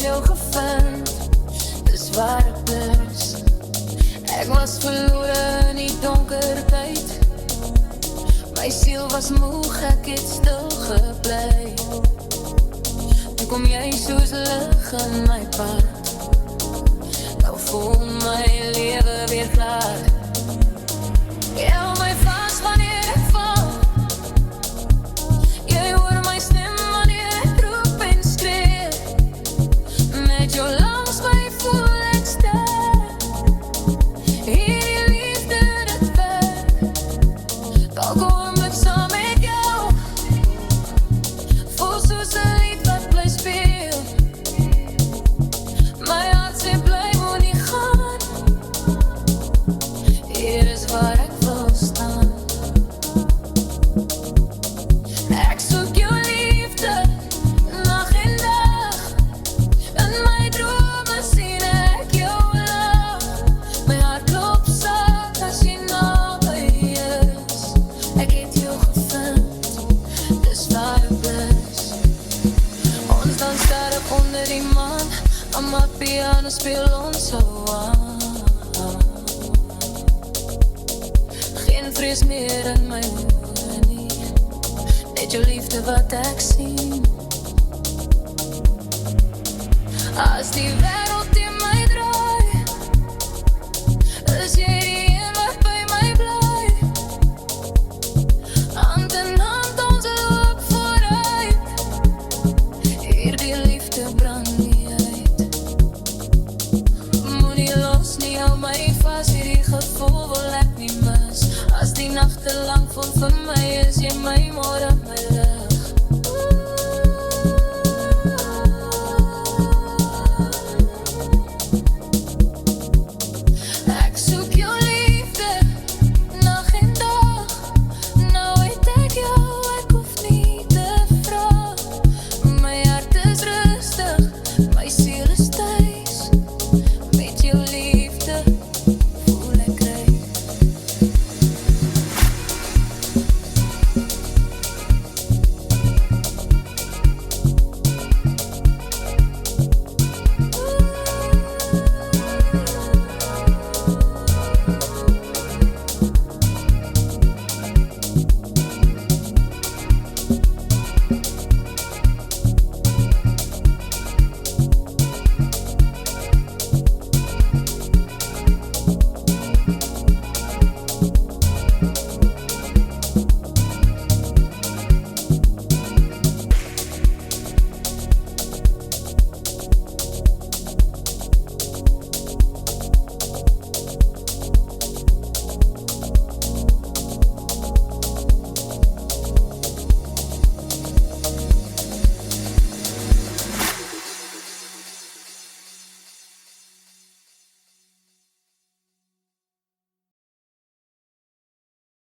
jou gevind. Dis waar ek blus. Ek was verlore in die donker tyd. My siel was moeg, ek het stil gebly. Nu kom jy soos lig in my pad. Nou voel my lewe weer klaar. Jy hou my vas wanneer ek val. Jy hoor my stem wanneer ek roep en skree. Met jou langs my voel ek sterk. Hierdie liefde dit werk. Dalk oomblik saam met jou. Voel soos 'n lied wat bly speel. My hart sê bly moet nie gaan. Hier is waar ek wil staan. Ek soek jou liefde, nag en dag. In my drome sien ek jou lag. My hart klop zacht as jy naby is. Ek het jou gevind, dis waar ek blus. Ons dans sterk onder die maan. Amapiano speel ons so aan. Geen vrees meer in my oë nie. Net jou liefde wat ek sien. As die wêreld in my draai, is jy